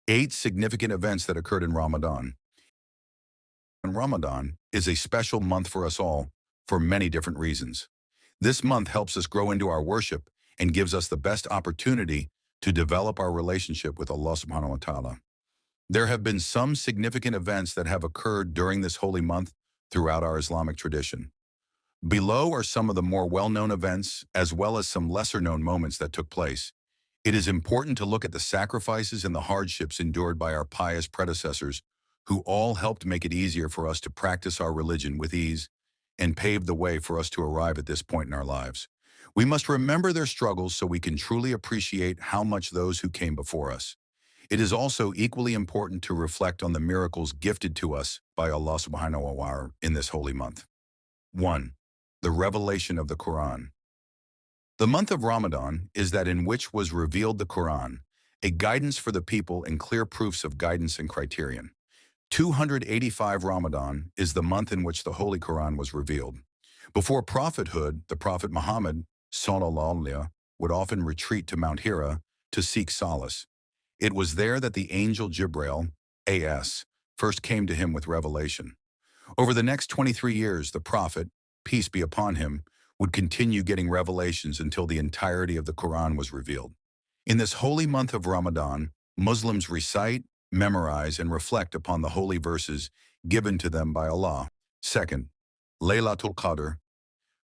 8 significant events that occurred in Ramadan. And Ramadan is a special month for us all for many different reasons. This month helps us grow into our worship and gives us the best opportunity to develop our relationship with Allah subhanahu wa ta'ala. There have been some significant events that have occurred during this holy month throughout our Islamic tradition. Below are some of the more well-known events as well as some lesser-known moments that took place. It is important to look at the sacrifices and the hardships endured by our pious predecessors who all helped make it easier for us to practice our religion with ease and paved the way for us to arrive at this point in our lives. We must remember their struggles so we can truly appreciate how much those who came before us. It is also equally important to reflect on the miracles gifted to us by Allah subhanahu wa ta'ala in this holy month. 1. The revelation of the Quran. The month of Ramadan is that in which was revealed the Quran, a guidance for the people and clear proofs of guidance and criterion. 285 Ramadan is the month in which the Holy Quran was revealed. Before prophethood, the Prophet Muhammad sallallahu alaihi wasallam would often retreat to Mount Hira to seek solace. It was there that the angel Jibril, A.S., first came to him with revelation. Over the next 23 years, the Prophet, peace be upon him, would continue getting revelations until the entirety of the Quran was revealed. In this holy month of Ramadan, Muslims recite, memorize, and reflect upon the holy verses given to them by Allah. 2. Laylatul Qadr.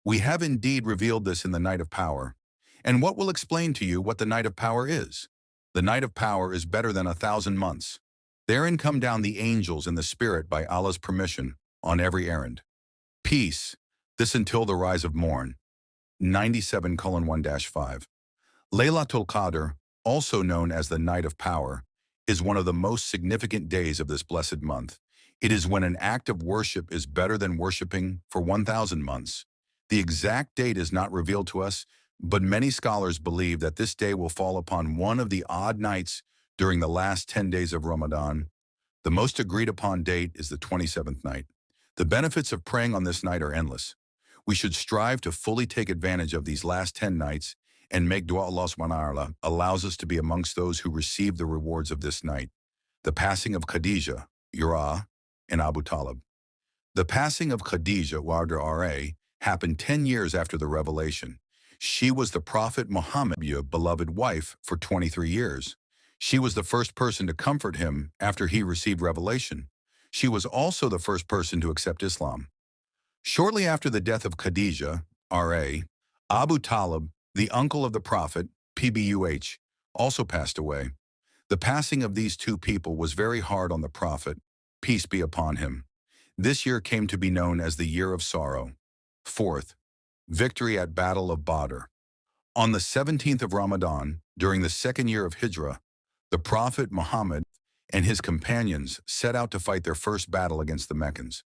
We have indeed revealed this in the night of power. And what will explain to you what the night of power is? The night of power is better than 1,000 months. Therein come down the angels in the spirit by Allah's permission on every errand. Peace, this until the rise of morn. 97:1-5. Laylatul Qadr, also known as the night of power, is one of the most significant days of this blessed month. It is when an act of worship is better than worshiping for 1,000 months. The exact date is not revealed to us, but many scholars believe that this day will fall upon one of the odd nights during the last 10 days of Ramadan. The most agreed upon date is the 27th night. The benefits of praying on this night are endless. We should strive to fully take advantage of these last 10 nights and make dua. Allah subhanahu wa ta'ala allows us to be amongst those who receive the rewards of this night. The passing of Khadija, Ura, and Abu Talib. The passing of Khadija, Warda R.A., happened 10 years after the revelation. She was the Prophet Muhammad's beloved wife for 23 years. She was the first person to comfort him after he received revelation. She was also the first person to accept Islam. Shortly after the death of Khadija, R.A., Abu Talib, the uncle of the Prophet, PBUH, also passed away. The passing of these two people was very hard on the Prophet, peace be upon him. This year came to be known as the Year of Sorrow. 4th, victory at Battle of Badr. On the 17th of Ramadan, during the second year of Hijrah, the Prophet Muhammad and his companions set out to fight their first battle against the Meccans.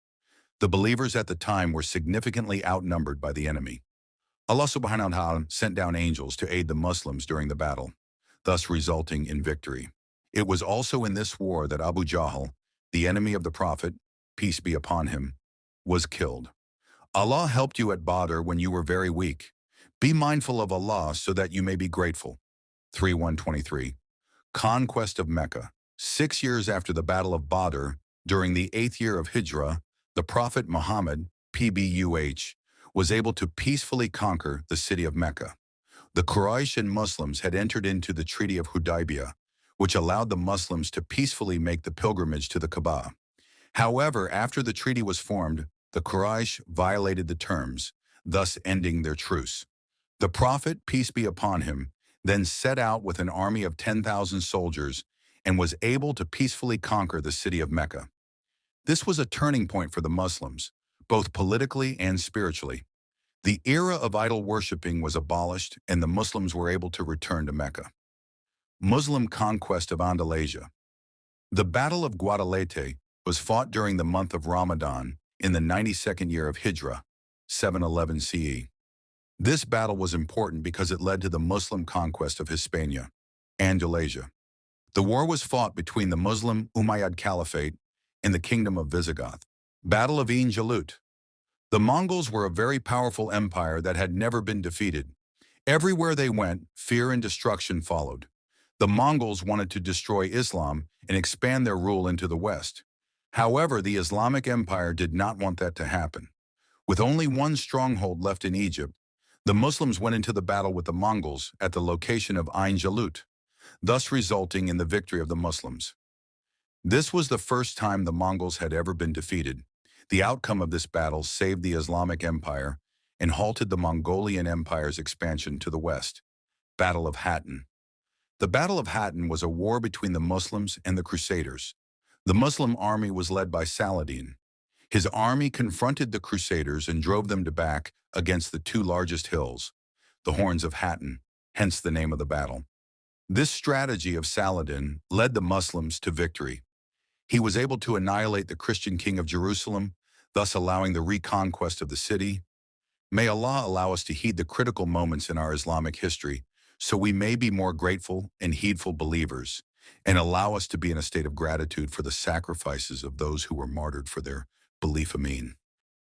The believers at the time were significantly outnumbered by the enemy. Allah subhanahu wa ta'ala sent down angels to aid the Muslims during the battle, thus resulting in victory. It was also in this war that Abu Jahl, the enemy of the Prophet, peace be upon him, was killed. Allah helped you at Badr when you were very weak. Be mindful of Allah so that you may be grateful. 3:1-23. Conquest of Mecca. 6 years after the Battle of Badr, during the 8th year of Hijrah, the Prophet Muhammad, PBUH, was able to peacefully conquer the city of Mecca. The Quraysh and Muslims had entered into the Treaty of Hudaybiyah, which allowed the Muslims to peacefully make the pilgrimage to the Kaaba. However, after the treaty was formed, the Quraysh violated the terms, thus ending their truce. The Prophet, peace be upon him, then set out with an army of 10,000 soldiers and was able to peacefully conquer the city of Mecca. This was a turning point for the Muslims, both politically and spiritually. The era of idol worshipping was abolished and the Muslims were able to return to Mecca. Muslim conquest of Andalusia. The Battle of Guadalete was fought during the month of Ramadan in the 92nd year of Hijrah, 711 CE. This battle was important because it led to the Muslim conquest of Hispania, Andalusia. The war was fought between the Muslim Umayyad Caliphate and the Kingdom of Visigoth. Battle of Ain Jalut. The Mongols were a very powerful empire that had never been defeated. Everywhere they went, fear and destruction followed. The Mongols wanted to destroy Islam and expand their rule into the West. However, the Islamic Empire did not want that to happen. With only one stronghold left in Egypt, the Muslims went into the battle with the Mongols at the location of Ain Jalut, thus resulting in the victory of the Muslims. This was the first time the Mongols had ever been defeated. The outcome of this battle saved the Islamic Empire and halted the Mongolian Empire's expansion to the west. Battle of Hattin. The Battle of Hattin was a war between the Muslims and the Crusaders. The Muslim army was led by Saladin. His army confronted the Crusaders and drove them to back against the two largest hills, the Horns of Hattin, hence the name of the battle. This strategy of Saladin led the Muslims to victory. He was able to annihilate the Christian king of Jerusalem, thus allowing the reconquest of the city. May Allah allow us to heed the critical moments in our Islamic history so we may be more grateful and heedful believers, and allow us to be in a state of gratitude for the sacrifices of those who were martyred for their belief. Ameen.